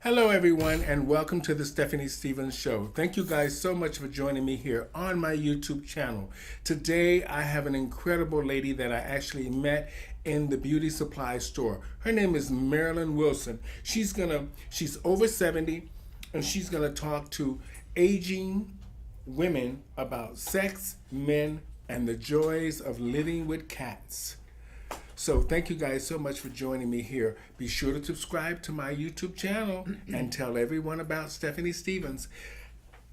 Hello, everyone, and welcome to the Stephanie Stevens Show. Thank you guys so much for joining me here on my YouTube channel. Today, I have an incredible lady that I actually met in the beauty supply store. Her name is Marilyn Wilson. She's over 70, and she's gonna talk to aging women about sex, men, and the joys of living with cats. So thank you guys so much for joining me here. Be sure to subscribe to my YouTube channel and tell everyone about Stephanie Stevens.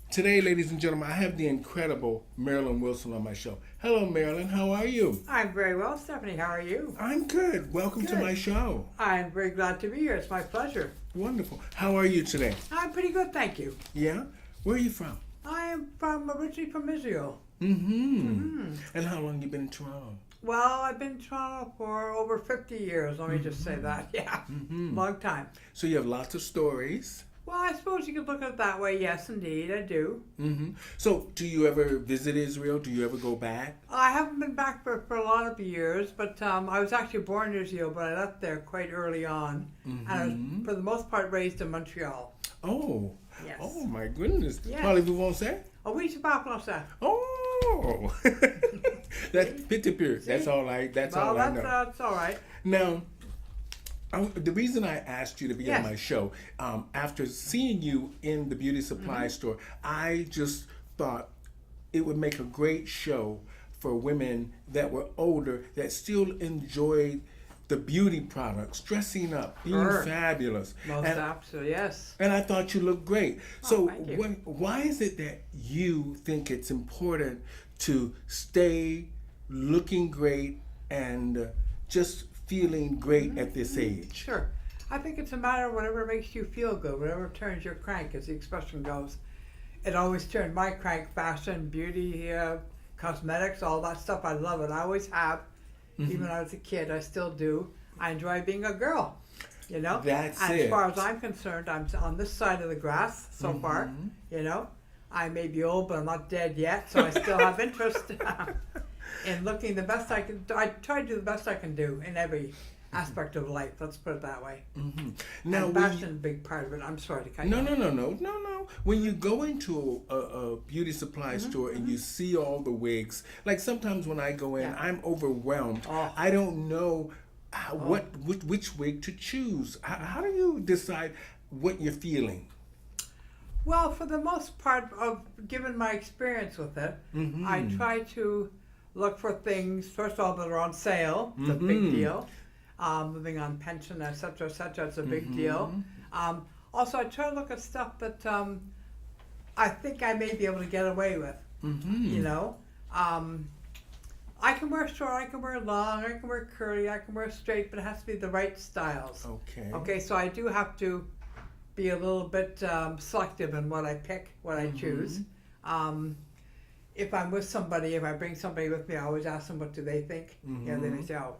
Today, ladies and gentlemen, I have the incredible Marilyn Wilson on my show. Hello, Marilyn. How are you? I'm very well, Stephanie. How are you? I'm good. Welcome to my show. I'm very glad to be here. It's my pleasure. Wonderful. How are you today? I'm pretty good, thank you. Yeah? Where are you from? I am originally from Israel. And how long you been in Toronto? Well, I've been in Toronto for over 50 years. Let me just say that. Yeah, long time. So you have lots of stories. Well, I suppose you could look at it that way. Yes, indeed, I do. So do you ever visit Israel? Do you ever go back? I haven't been back for a lot of years, but I was actually born in Israel, but I left there quite early on. And I was, for the most part, raised in Montreal. Oh. Yes. Oh, my goodness. Yes. Parlez-vous français? Oh, oui, je parle français. Oh. That's petit peu. That's all I know. That's all right. Now, the reason I asked you to be on my show, after seeing you in the beauty supply store, I just thought it would make a great show for women that were older that still enjoyed the beauty products, dressing up, being fabulous. Most absolutely, yes. And I thought you looked great. So thank you. why is it that you think it's important to stay looking great and just feeling great at this age? Sure. I think it's a matter of whatever makes you feel good, whatever turns your crank, as the expression goes. It always turned my crank: fashion, beauty, cosmetics, all that stuff. I love it. I always have. Even when I was a kid, I still do. I enjoy being a girl, you know? That's and it. as far as I'm concerned, I'm on this side of the grass so far, you know? I may be old, but I'm not dead yet, so I still have interest in looking the best I can. I try to do the best I can do in every aspect of life. Let's put it that way. Now, and fashion is a big part of it. I'm sorry to cut you off. No. When you go into a beauty supply store and you see all the wigs, like sometimes when I go in, I'm overwhelmed. I don't know which wig to choose. How do you decide what you're feeling? Well, for the most part, given my experience with it, I try to look for things, first of all, that are on sale. It's a big deal. Living on pension, etc., it's a big deal. Also, I try to look at stuff that I think I may be able to get away with. You know, I can wear short, I can wear long, I can wear curly, I can wear straight, but it has to be the right styles. Okay, so I do have to be a little bit selective in what I pick, what I choose. If I'm with somebody, if I bring somebody with me, I always ask them what do they think. You know, they may say, "Oh,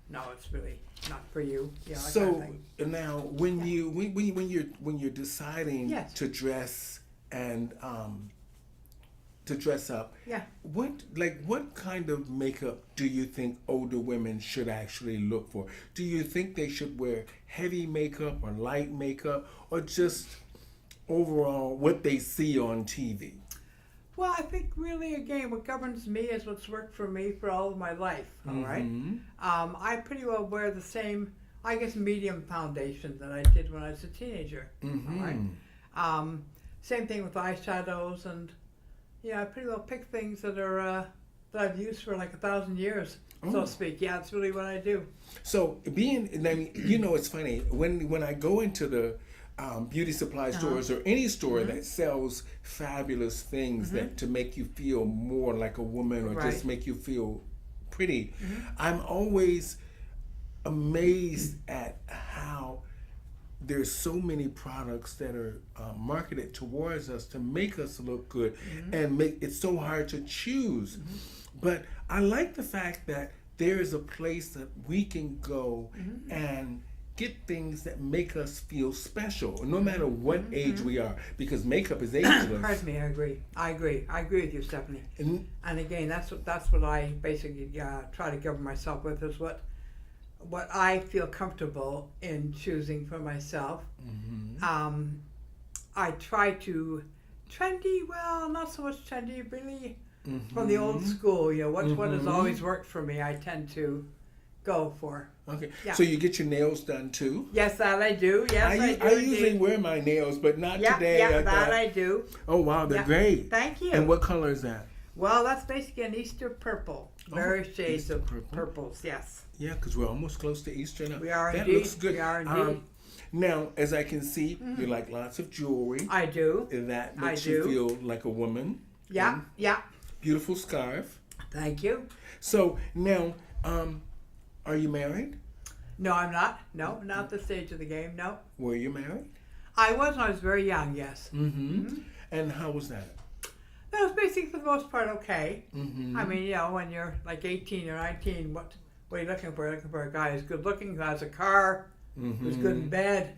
no, it's really not for you." You know, that kind of thing. Now, when you're deciding to dress and to dress up, what kind of makeup do you think older women should actually look for? Do you think they should wear heavy makeup or light makeup, or just overall what they see on TV? Well, I think really, again, what governs me is what's worked for me for all of my life, all right? I pretty well wear the same, I guess, medium foundation that I did when I was a teenager, all right? Same thing with eyeshadows, and, yeah, I pretty well pick things that are, that I've used for like 1,000 years, so to speak. Yeah, it's really what I do. So, it's funny, when I go into the beauty supply stores or any store that sells fabulous things that to make you feel more like a woman or just make you feel pretty, I'm always amazed at how there's so many products that are marketed towards us to make us look good and make it so hard to choose. But I like the fact that there is a place that we can go and get things that make us feel special, no matter what age we are, because makeup is ageless. Pardon me, I agree with you, Stephanie. And again, that's what I basically try to govern myself with, is what I feel comfortable in choosing for myself. I try to trendy. Well, not so much trendy, really. From the old school, what has always worked for me, I tend to go for. Okay. Yeah. So you get your nails done too? Yes, that I do. Yes, I do. I usually indeed. wear my nails, but not Yeah, today. yeah, that thought- I do. Oh wow, they're Yeah. great. Thank you. And what color is that? Well, that's basically an Easter purple. Various shades Easter of purple. purples, yes. Yeah, because we're almost close to Easter now. We are that indeed. looks good. We are indeed. Now, as I can see, you like lots of jewelry. I do. That I makes you do. feel like a woman. Yeah, yeah. Beautiful scarf. Thank you. So now, are you married? No, I'm not. No, not the stage of the game. No. Were you married? I was when I was very young, yes. And how was that? That was basically for the most part okay. Mm-hmm. I mean, when you're like 18 or 19, what are you looking for? You're looking for a guy who's good looking, who has a car, who's good in bed.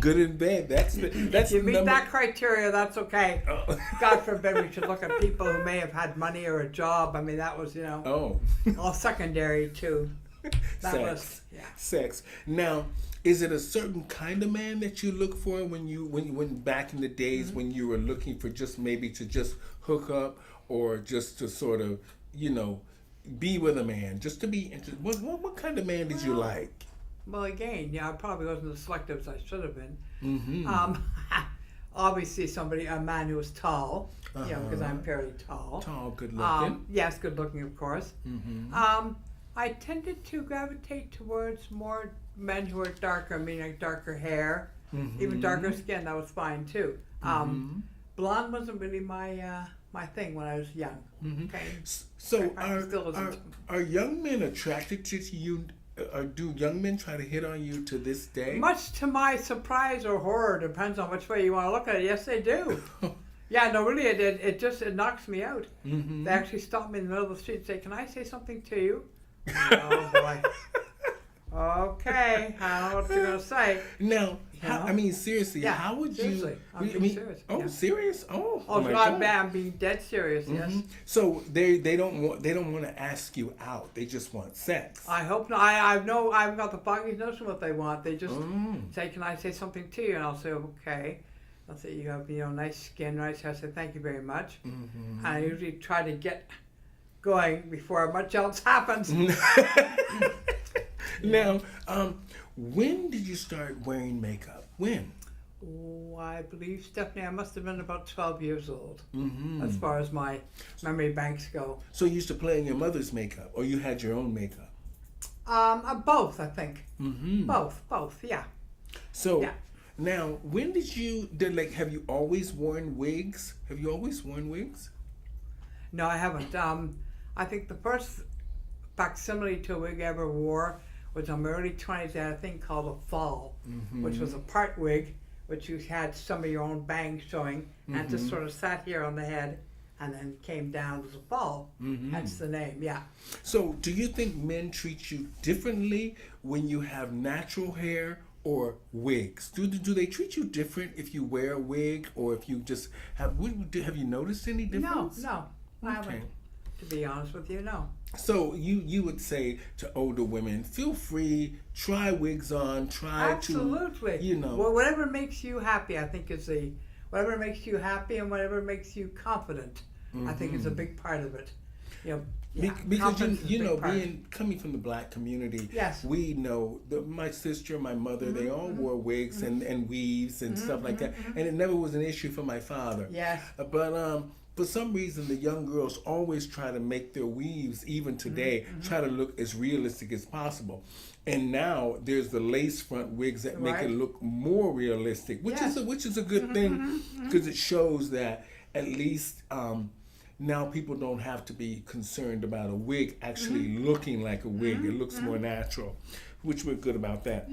Good in bed. That's If you meet number- that criteria, that's okay. Oh. God forbid we should look at people who may have had money or a job. I mean, that was, Oh. all secondary too. That Sex. was, yeah. Sex. Now, is it a certain kind of man that you look for when back in the days when you were looking for just maybe to just hook up or just to sort of, be with a man, just to be interested? What kind of man did you like? Well, again, I probably wasn't as selective as I should have been. Mm-hmm. Obviously, a man who was tall, because I'm fairly tall. Tall, good looking. Yes, good looking, of course. Mm-hmm. I tended to gravitate towards more men who are darker, meaning darker hair, even darker skin. That was fine too. Blonde wasn't really my thing when I was young. Okay. So Still isn't. are young men attracted to you? Or do young men try to hit on you to this day? Much to my surprise or horror, depends on which way you want to look at it. Yes, they do. Yeah, no, really, it knocks me out. They actually stop me in the middle of the street and say, "Can I say something to you?" Oh boy. Okay, I don't know what you're gonna say. Now, I mean, seriously, Yeah, how would seriously. you? I'm being serious. Oh, Yeah. serious? Oh, Oh, my it's God. not bad. I'm being dead serious. Yes. So they don't want to ask you out. They just want sex. I hope not. I've got the foggiest notion what they want. They just Mm. say, "Can I say something to you?" And I'll say, "Okay." They'll say, "You have nice skin, nice hair." I say, "Thank you very much." And I usually try to get going before much else happens. Now, when did you start wearing makeup? When? Oh, I believe, Stephanie, I must have been about 12 years old, Mm-hmm. as far as my memory banks go. So you used to play in your mother's makeup, or you had your own makeup? Both, I think. Mm-hmm. Both, yeah. So Yeah. now, when have you always worn wigs? Have you always worn wigs? No, I haven't. I think the first facsimile to a wig I ever wore was in my early 20s. I had a thing called a fall, which was a part wig, which you had some of your own bangs showing, and just sort of sat here on the head, and then came down as a fall. Hence the name, yeah. So do you think men treat you differently when you have natural hair or wigs? Do they treat you different if you wear a wig or if you just have? Have you noticed any difference? No, I haven't. To be honest with you, no. So you would say to older women, feel free, try wigs on, try Absolutely. to, Well, whatever makes you happy, I think is whatever makes you happy and whatever makes you confident, I think is a big part of it. Yeah, Because confidence is a big part. coming from the black community, Yes. we know my sister, my mother, they all wore wigs and weaves and stuff like that, and it never was an issue for my father. Yes. But for some reason, the young girls always try to make their weaves, even today, try to look as realistic as possible. And now there's the lace front wigs that make it look more realistic, which is a good thing because it shows that at least now people don't have to be concerned about a wig actually looking like a wig. It looks more natural, which we're good about that.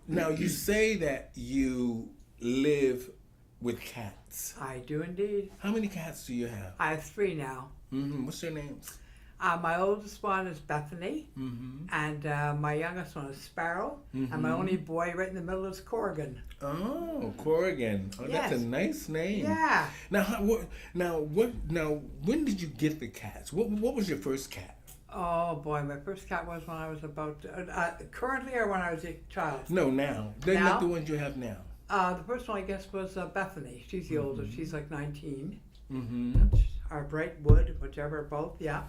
Now you say that you live with cats. I do indeed. How many cats do you have? I have 3 now. What's their names? My oldest one is Bethany, and my youngest one is Sparrow, and my only boy right in the middle is Corrigan. Oh, Corrigan. Oh, that's a Yes. nice name. Yeah. Now, when did you get the cats? What was your first cat? Oh boy, my first cat was when I was about, currently or when I was a child? No, now. They're Now? not the ones you have now. The first one I guess was Bethany. She's the oldest. She's like 19. Mm-hmm. Or Bright Wood, whichever, both, yeah.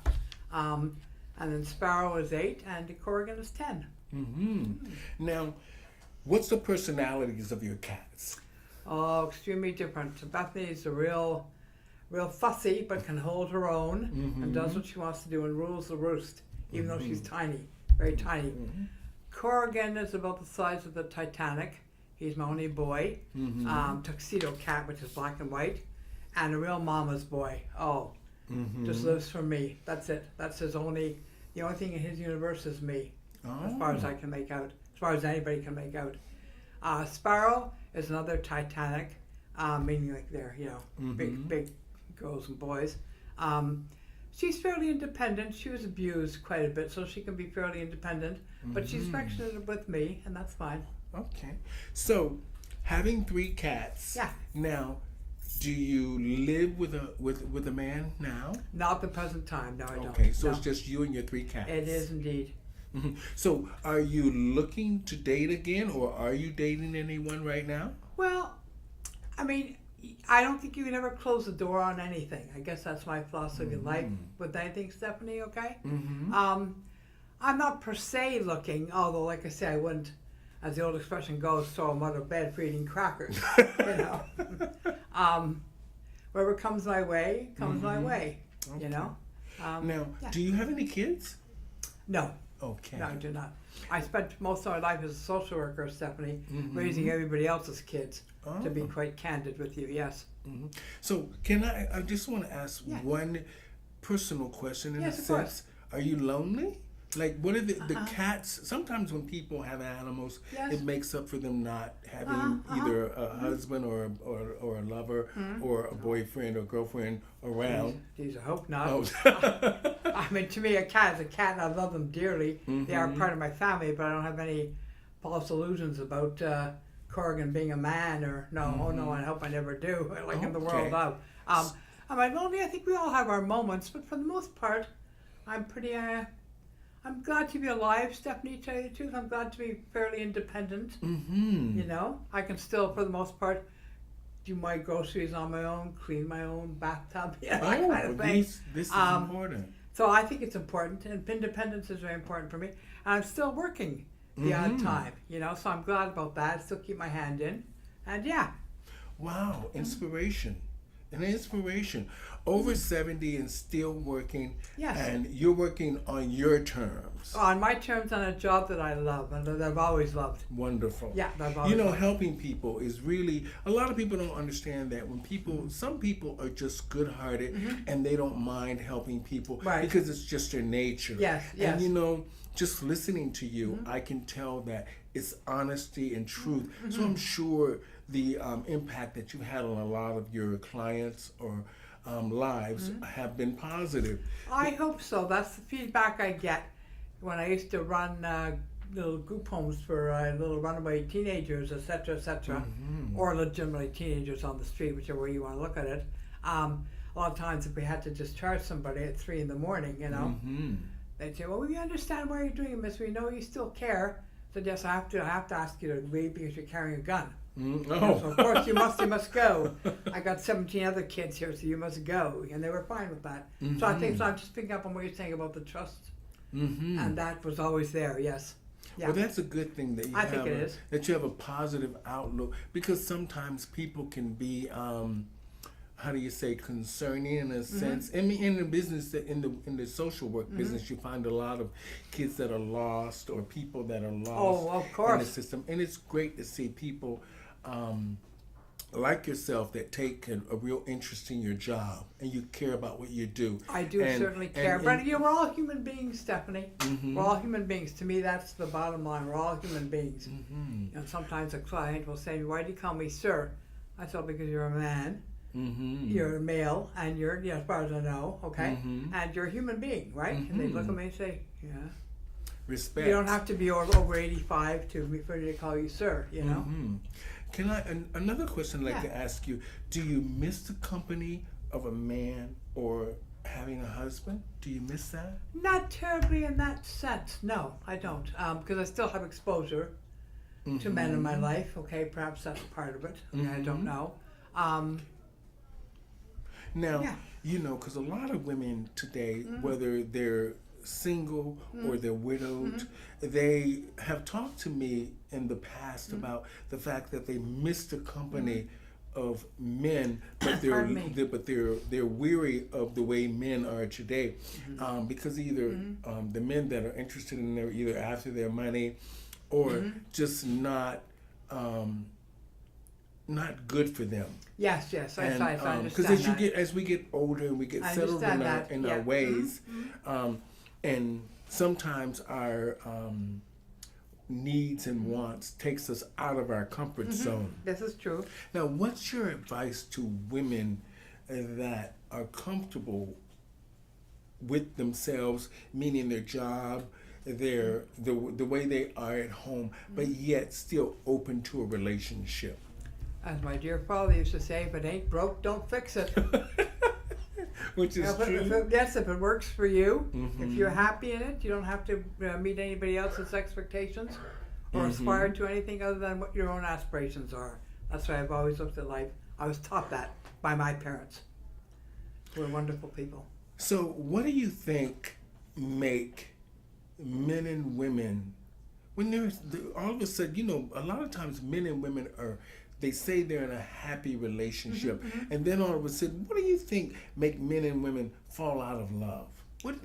And then Sparrow is 8 and Corrigan is 10. Mm-hmm. Now, what's the personalities of your cats? Oh, extremely different. Bethany is a real fussy, but can hold her own and does what she wants to do and rules the roost, even though she's tiny, very tiny. Corrigan is about the size of the Titanic. He's my only boy. Tuxedo cat, which is black and white, and a real mama's boy. Oh, just lives for me. That's it. That's the only thing in his universe is me, as far as I can make out, as far as anybody can make out. Sparrow is another Titanic, meaning like they're big girls and boys. She's fairly independent. She was abused quite a bit, so she can be fairly independent. But she's affectionate with me, and that's fine. Okay. So, having 3 cats. Yeah. Now, do you live with a man now? Not the present time. No, I don't. Okay. So No. it's just you and your 3 cats. It is indeed. Mm-hmm. So, are you looking to date again, or are you dating anyone right now? Well, I mean, I don't think you can ever close the door on anything. I guess that's my philosophy in life with anything, Stephanie, okay? I'm not per se looking, although, like I say, I wouldn't, as the old expression goes, throw a mother bed for eating crackers, whatever comes my way, comes my way, Okay. Now, yeah. do you have any kids? No. Okay. No, I do not. I spent most of my life as a social worker, Stephanie, raising everybody else's kids, to be quite candid with you, yes. So, I just want to ask one personal question in Yes, a of sense. course. Are you lonely? Like, what are the cats? Sometimes when people have animals, Yes. it makes up for them not having either a husband or a lover or a boyfriend or girlfriend around. Geez, I hope not. Oh. I mean, to me, a cat is a cat, and I love them dearly. They are part of my family, but I don't have any false illusions about Corrigan being a man, or no, I hope I never do, like in the world of. Am I lonely? I think we all have our moments, but for the most part, I'm pretty, I'm glad to be alive, Stephanie, to tell you the truth. I'm glad to be fairly independent. I can still, for the most part, do my groceries on my own, clean my own bathtub, that kind of thing. This is important. So I think it's important, and independence is very important for me. And I'm still working the odd time, so I'm glad about that. I still keep my hand in. And yeah. Wow, inspiration. An inspiration. Over 70 and still working. Yes. And you're working on your terms. On my terms, on a job that I love and that I've always loved. Wonderful. Yeah, that I've always loved. Helping people is really, a lot of people don't understand that when some people are just good-hearted and they don't mind helping people because it's just their nature. Yes. And just listening to you, I can tell that it's honesty and truth. So I'm sure the impact that you've had on a lot of your clients or lives have been positive. I hope so. That's the feedback I get when I used to run little group homes for little runaway teenagers, etc., or legitimately teenagers on the street, whichever way you want to look at it. A lot of times, if we had to discharge somebody at 3 a.m, they'd say, "Well, we understand why you're doing it, miss. We know you still care." So yes, I have to ask you to leave because you're carrying a gun. So of course you must go. I got 17 other kids here, so you must go, and they were fine with that. So I think I'm just picking up on what you're saying about the trust, and that was always there. Yes. Yeah. Well, that's a good thing that I think it is. That you have a positive outlook, because sometimes people can be, concerning in a sense. I mean, in the business, in the social work business, you find a lot of kids that are lost or people that are lost of course. in the system, and it's great to see people like yourself that take a real interest in your job and you care about what you do. I do certainly care, but we're all human beings, Stephanie. We're all human beings. To me, that's the bottom line. We're all human beings. And sometimes a client will say, "Why do you call me sir?" I said, "Because you're a man. You're a male, and you're, as far as I know, okay, and you're a human being, right?" And they look at me and say, "Yeah." Respect. You don't have to be over 85 for me to call you sir, Can another question I'd like to ask you, do you miss the company of a man or having a husband? Do you miss that? Not terribly in that sense. No, I don't. Because I still have exposure to men in my life. Okay, perhaps that's part of it. Okay, I don't know. Now, Yeah. you know, because a lot of women today, whether they're single or they're widowed, they have talked to me in the past about the fact that they miss the company of men, but Pardon me. they're weary of the way men are today, because either the men that are interested in their either after their money, or just not good for them. Yes, I understand Because as we get older and we get I settled in understand our that, in yeah. our ways, and sometimes our needs and wants takes us out of our comfort zone. This is true. Now, what's your advice to women that are comfortable with themselves, meaning their job, the way they are at home, but yet still open to a relationship? As my dear father used to say, if it ain't broke, don't fix it. Which is true. Yes, if it works for you, if you're happy in it, you don't have to meet anybody else's expectations or aspire to anything other than what your own aspirations are. That's why I've always looked at life. I was taught that by my parents, who were wonderful people. So, what do you think make men and women, when there's all of a sudden, you know, a lot of times men and women they say they're in a happy relationship, and then all of a sudden, what do you think make men and women fall out of love? What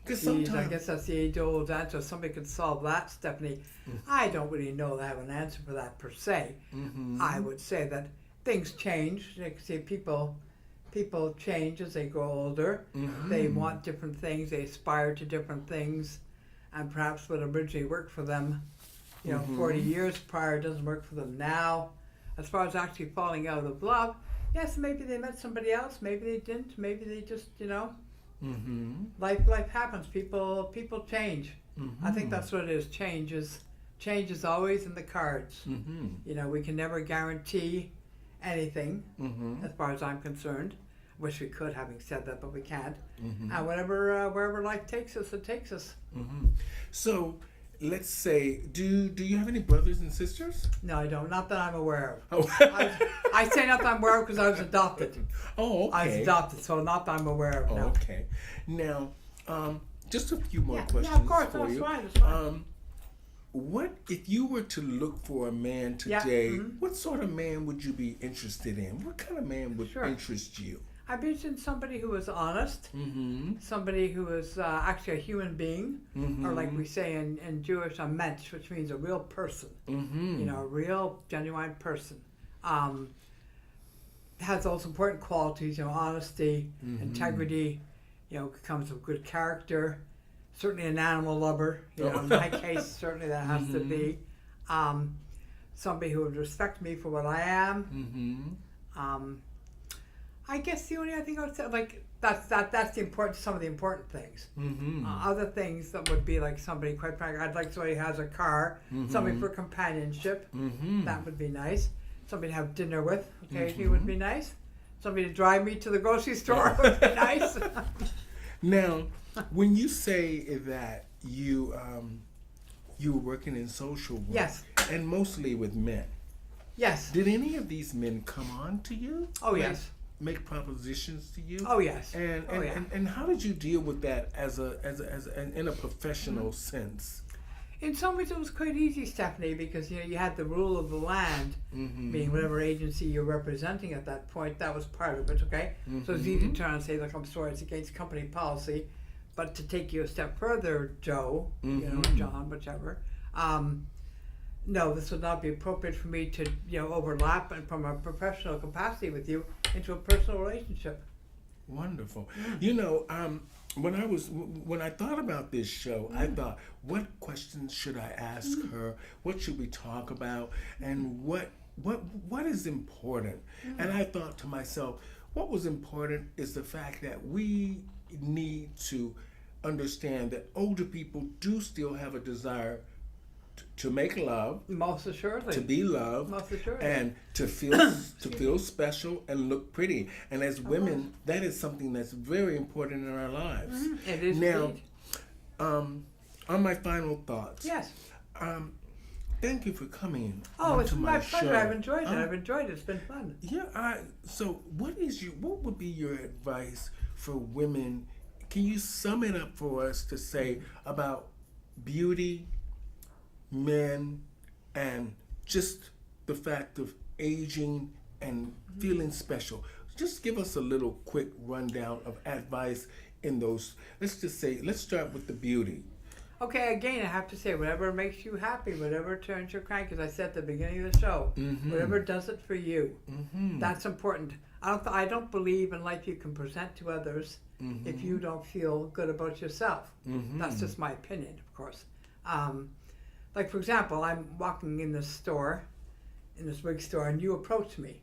because Geez, sometimes I guess that's the age-old answer. Somebody could solve that, Stephanie. I don't really know that I have an answer for that per se. I would say that things change. You can see people change as they grow older. They want different things. They aspire to different things, and perhaps what originally worked for them, 40 years prior doesn't work for them now. As far as actually falling out of love, yes, maybe they met somebody else. Maybe they didn't. Maybe they just, life happens. People change. I think that's what it is. Change is always in the cards. We can never guarantee anything, as far as I'm concerned. Wish we could, having said that, but we can't. And wherever life takes us, it takes us. So, let's say, do you have any brothers and sisters? No, I don't. Not that I'm aware of. Oh, I say not that I'm aware of because I was adopted. oh, okay. I was adopted, so not that I'm aware of. Oh, No. okay. Now, just a few more questions Yeah, of course. for That's you. fine. That's fine. What if you were to look for a man Yeah, today? What sort of man would you be interested in? What kind of man would Sure. interest you? I'd be interested in somebody who was honest, somebody who was actually a human being, or like we say in Jewish, a mensch, which means a real person. A real, genuine person. Has those important qualities, honesty, integrity, comes with good character. Certainly an animal lover, in my case, certainly that has to be. Somebody who would respect me for what I am. I guess the only other thing I would say, that's some of the important things. Other things that would be like somebody, quite frankly, I'd like somebody who has a car, somebody for companionship, that would be nice. Somebody to have dinner with occasionally would be nice. Somebody to drive me to the grocery store would be nice. Now, when you say that you were working in social work, Yes. and mostly with men, Yes. did any of these men come on to you? Oh, yes. Make propositions to you? Oh, yes. And how did you deal with that as in a professional sense? In some ways, it was quite easy, Stephanie, because you had the rule of the land, being whatever agency you're representing at that point. That was part of it. Okay, so it's easy to turn and say, "Look, I'm sorry, it's against company policy," but to take you a step further, Joe, John, whichever. No, this would not be appropriate for me to overlap and from a professional capacity with you into a personal relationship. Wonderful. When I thought about this show, I thought, what questions should I ask her? What should we talk about? And what is important? And I thought to myself, what was important is the fact that we need to understand that older people do still have a desire to make love, Most assuredly. to be loved, Most assuredly. and to feel special and look pretty. And as women, that is something that's very important in our lives. It is Now, indeed. on my final thoughts. Yes. Thank you for coming. Oh, it's onto my my pleasure. show. I've enjoyed it. I've enjoyed it. It's been fun. Yeah. So, what would be your advice for women? Can you sum it up for us to say about beauty, men, and just the fact of aging and feeling special? Just give us a little quick rundown of advice in those. Let's start with the beauty. Okay, again, I have to say, whatever makes you happy, whatever turns your crank, as I said at the beginning of the show, whatever does it for you, that's important. I don't believe in life you can present to others if you don't feel good about yourself. That's just my opinion, of course. Like, for example, I'm walking in this store, in this wig store, and you approach me.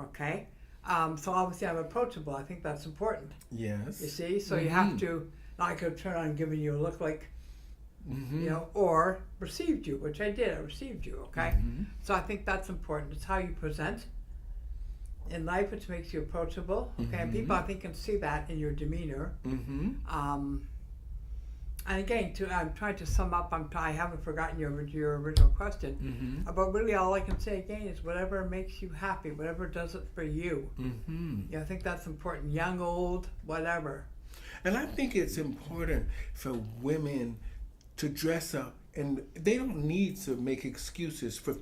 Okay? So obviously I'm approachable. I think that's important. Yes. You see? So you have to, I could turn on giving you a look like, you know, or received you, which I did. I received you, okay? So I think that's important. It's how you present in life, which makes you approachable, okay? And people, I think, can see that in your demeanor. And again, I'm trying to sum up. I haven't forgotten your original question. But really, all I can say again is whatever makes you happy, whatever does it for you. Yeah, I think that's important. Young, old, whatever. And I think it's important for women to dress up, and they don't need to make excuses for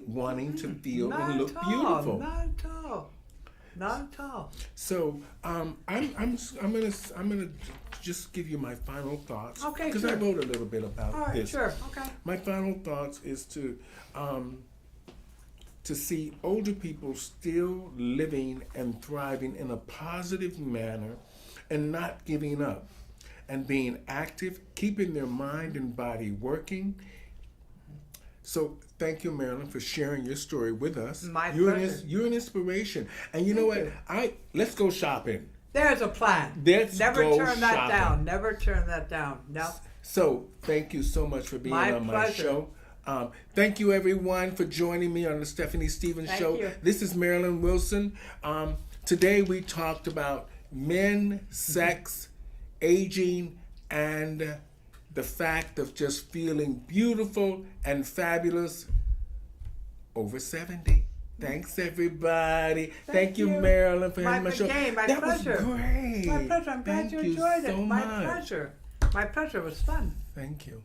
wanting to feel and look beautiful. Not at all. Not at all. So I'm gonna just give you my final thoughts. Okay, Because sure. I wrote a little bit about All right, this. sure. Okay. My final thoughts is to see older people still living and thriving in a positive manner, and not giving up, and being active, keeping their mind and body working. So thank you, Marilyn, for sharing your story with us. My You're pleasure. an inspiration. And you know what? you. Let's go shopping. There's a plan. Let's Never go turn that shopping. down. Never turn that down. No. So thank you so much for being My on my pleasure. show. Thank you, everyone, for joining me on the Stephanie Stevens Thank Show. you. This is Marilyn Wilson. Today we talked about men, sex, aging, and the fact of just feeling beautiful and fabulous over 70. Thanks, everybody. Thank you, you. Marilyn, for having my show. My That pleasure. was great. My pleasure. I'm glad Thank you enjoyed so it. My much. pleasure. My pleasure. It was fun. Thank you.